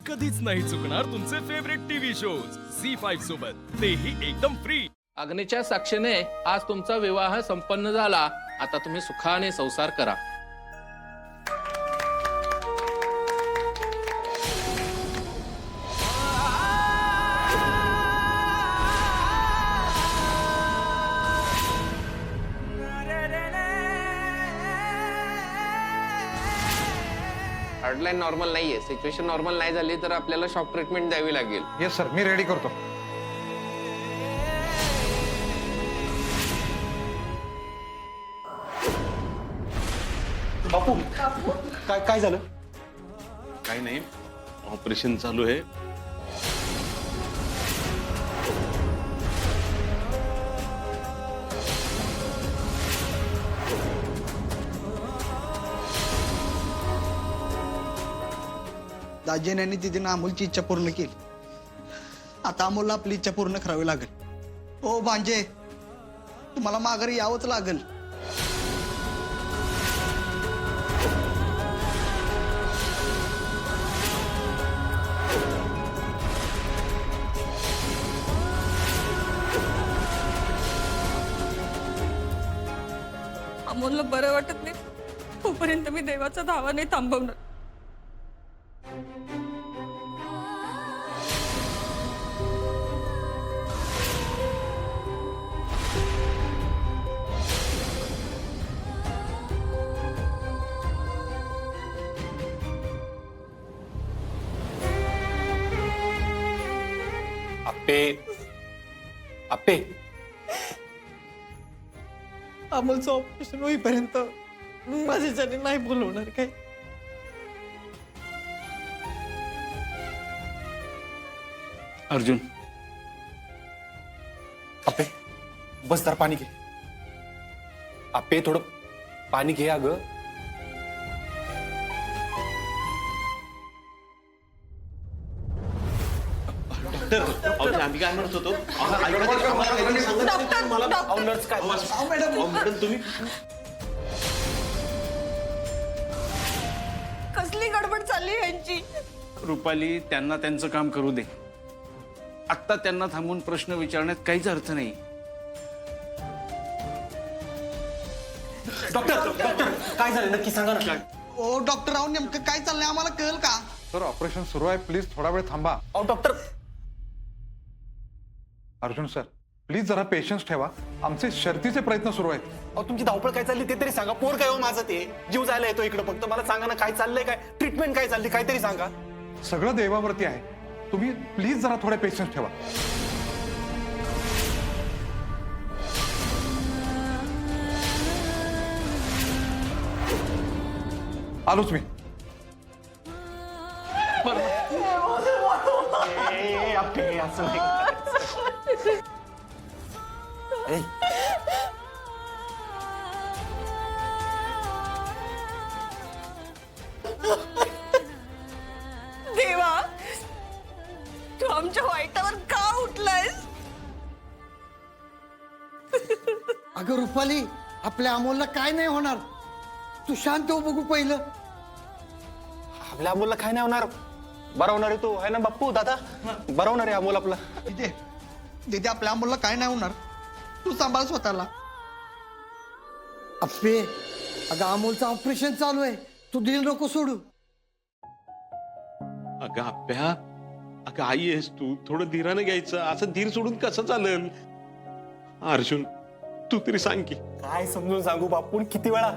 कधीच नाही चुकणार तुमचे फेवरेट टीव्ही शोज झी5 सोबत, तेही एकदम फ्री। अग्नीच्या साक्षीने आज तुमचा विवाह संपन्न झाला। आता तुम्ही सुखाने संसार करा। हार्डलाईन नॉर्मल नाहीये, सिच्युएशन नॉर्मल नाही झाली तर आपल्याला शॉक ट्रीटमेंट द्यावी लागेल। येस सर, मी रेडी करतो। बापू काय झालं? काही नाही, ऑपरेशन चालू आहे। दाजीने आणि तिने अमोलची इच्छा पूर्ण केली। आता अमोलला आपली इच्छा पूर्ण करावी लागेल। हो भांजे, तुम्हाला माघारी यावंच लागेल। अमोलला बरं वाटत नाही तोपर्यंत मी देवाचा धावा नाही थांबवणार। आप्पे आप्पे अमोलचं ऑपरेशन होईपर्यंत माझ्याच्याने नाही बोलवणार काय। अर्जुन, आप्पे बस जरा पाणी घे। आप्पे थोडं पाणी घे अगं। आम्ही काय म्हणत होतो, मॅडम तुम्ही कसली गडबड चालली यांची? रुपाली, त्यांना त्यांचं काम करू दे। आत्ता त्यांना थांबून प्रश्न विचारण्यात काहीच अर्थ नाही। डॉक्टर काय झालं नक्की सांगा ना। ओ डॉक्टर राव, नेमकं काय चाललंय आम्हाला कळेल का? सर, ऑपरेशन सुरू आहे, प्लीज थोडा वेळ थांबा। अहो डॉक्टर, अर्जुन सर, प्लीज जरा पेशन्स ठेवा, आमचे शर्तीचे प्रयत्न सुरू आहेत। अहो तुमची धावपळ काय चालली ते तरी सांगा। पोर काय हो माझं, ते जीव जायला येतो इकडे। फक्त मला सांगा ना, काय चाललंय, काय ट्रीटमेंट काय चालली, काहीतरी सांगा। सगळं देवावरती आहे, तुम्ही प्लीज जरा थोडे पेशन्स ठेवा। आलोच मी। असं नाही करायचं। ए, देवा, तू आमच्या वाईटावर का उठलायस? अगं रुपाली, आपल्या अमोलला काय नाही होणार, तू शांत हो बघू पहिलं। आपल्या अमोलला काय नाही होणार, बरा होणार आहे तो, आहे ना बाप्पू दादा, बरा होणार आहे अमोल आपला। दिदे दिदे, आपल्या अमोलला काय नाही होणार, तू सांभाळ स्वतःला। अप्पे, अगं अमोलचं ऑपरेशन चालू आहे, तू दिल नको सोडू। अगं आप्या, अगं आई आहेस तू, थोडं धीरानं घ्यायचं। असं धीर सोडून कसं चालेल? अर्जुन, तू तरी सांग की। काय समजून सांगू बाप्पू, किती वेळा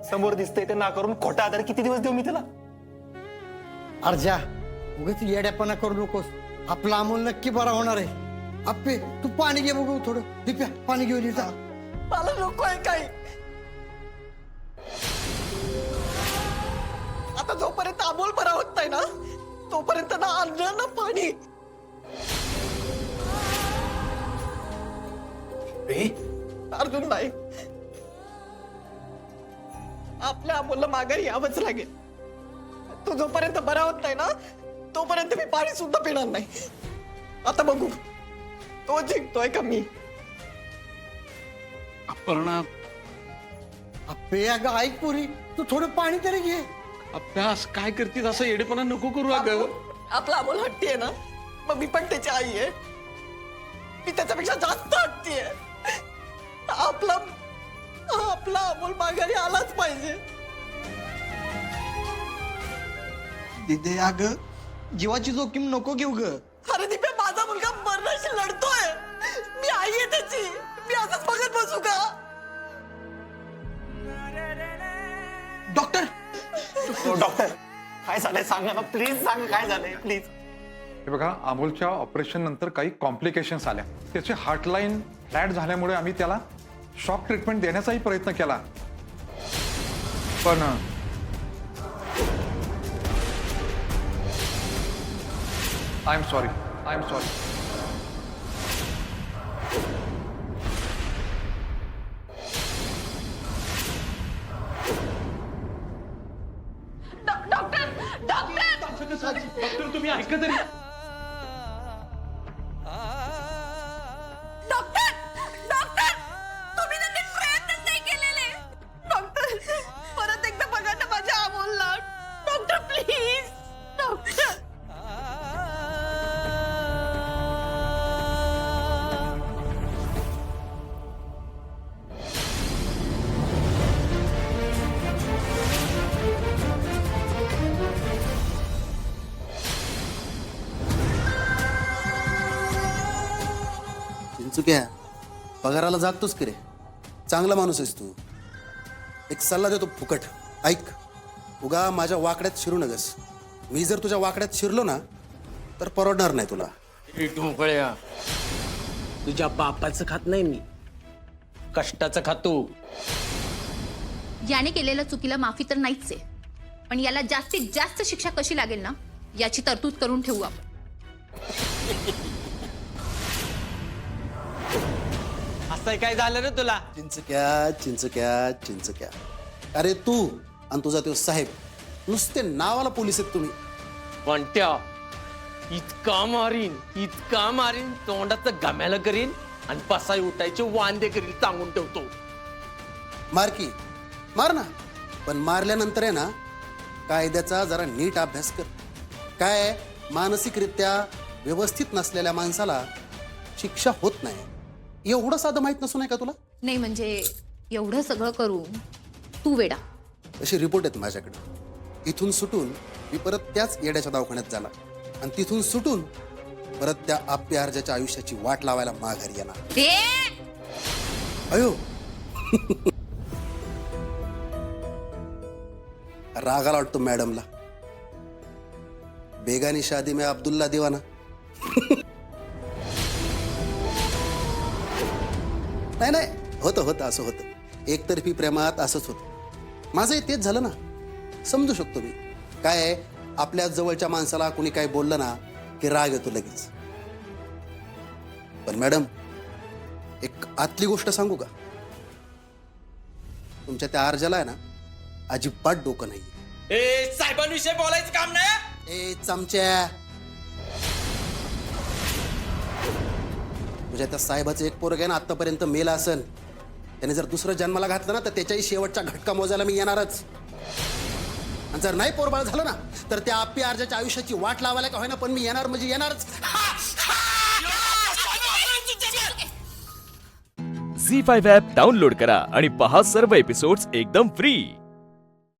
समोर दिसतंय ते ना करून खोटा आधार किती दिवस देऊ मी त्याला? अर्जा, उगाच येड्यापणा करू नकोस, आपला अमोल नक्की बरा होणार आहे। अप्पे, तू पाणी घे बघू थोडं। दिप्या, पाणी घेऊन ये जा। मला नको आहे काही। आता जोपर्यंत अमोल बरा होत नाही ना, तोपर्यंत ना अन्न ना पाणी। अर्जुन नाही, आपल्या अमोलला माघारी यावंच लागेल। तो जोपर्यंत बरा होत नाही ना, तोपर्यंत मी पाणी सुद्धा पिणार नाही। आता बघू तो जिंकतोय का मी। अपर्णा, अप्पे, अगं ऐक पुरी, तू थोडं पाणी तरी घे। अभ्यास काय करतीस असं येडेपणा नको करू अगं. आपला अमोल हट्टी आहे ना, मग मी पण त्याची आई आहे. मी त्याच्यापेक्षा जास्त हट्टी आहे. आपला अमोल माघारी आलाच पाहिजे. दिदे अगं जीवाची जोखीम नको घेऊ ग. अरे दिप्या, माझा मुलगा मरणाशी लढतोय. मी आई आहे त्याची. मी असंच बघत बसू का? डॉक्टर डॉक्टर काय झालंय सांगा ना, प्लीज सांगा काय झालंय प्लीज. हे बघा, अमोलच्या ऑपरेशन नंतर काही कॉम्प्लिकेशन्स आल्या. त्याची हार्टलाईन फ्लॅट झाल्यामुळे आम्ही त्याला शॉक ट्रीटमेंट देण्याचाही प्रयत्न केला, पण आय एम सॉरी. डॉक्टर तुम्ही ऐका तरी. डॉक्टर डॉक्टर तुम्ही ना ते प्रयत्नच नाही केलेले. डॉक्टर परत एकदा बघा ना माझ्या अमोलला. Doctor please. डॉक्टर चिंचुक्या, पगाराला जातोस की रे? चांगला माणूस आहेस तू. एक सल्ला देतो फुकट, ऐक. उगा माझ्या वाकड्यात शिरू नगस. मी जर तुझ्या वाकड्यात शिरलो ना तर परवडणार नाही तुला. ढोकळ्या, तुझ्या बापाचं खात नाही मी, कष्टाचं खातो. याने केलेल्या चुकीला माफी तर नाहीच आहे, पण याला जास्तीत जास्त शिक्षा कशी लागेल ना याची तरतूद करून ठेवू आपण. असं काय झालं रे तुला? चिंचक्या. अरे तू आणि तुझा तो साहेब नुसते नावाला पोलीस आहेत तुम्ही. कोणत्या? इतका मारीन तोंडाचं गम्याला करीन आणि पसाई उठायचे वांदे करीन, सांगून ठेवतो. मार ना, पण मारल्यानंतर आहे ना कायद्याचा जरा नीट अभ्यास कर. काय मानसिकरित्या व्यवस्थित नसलेल्या माणसाला शिक्षा होत नाही, एवढं साधं माहित नसून आहे का तुला? नाही म्हणजे एवढं सगळं करून तू वेडा. असे रिपोर्ट आहेत माझ्याकडे. इथून सुटून मी परत त्याच येड्याच्या दवाखान्यात झाला आणि तिथून सुटून परत त्या आप्या अर्जाच्या आयुष्याची वाट लावायला माघारी येणार. अयो रागाला वाटतो मॅडमला. बेगानी शादी में अब्दुल्ला दिवाना. नाही होतं असं होतं. एकतर्फी प्रेमात असंच होतं. माझंही तेच झालं ना. समजू शकतो मी. काय आहे, आपल्या जवळच्या माणसाला कोणी काही बोललं ना की राग येतो लगेच. पण मॅडम, एक आतली गोष्ट सांगू का? तुमच्या त्या अर्जाला आहे ना अजिबात डोकं नाही. साहेबांविषयी बोलायचं काम नाही. ए चमच्या, तुझ्या त्या साहेबाचं एक पोरग आहे ना आतापर्यंत मेला असन. त्याने जर दुसरं जन्माला घातलं ना तर त्याच्याही शेवटचा घटका मोजायला मी येणारच. आणि जर नाही पोरबाळ झालं ना तर त्या आप्पी अर्जाच्या आयुष्याची वाट लावायला का होईना पण मी येणार म्हणजे येणारच. झी5 ॲप डाउनलोड करा आणि पहा सर्व एपिसोड्स एकदम फ्री.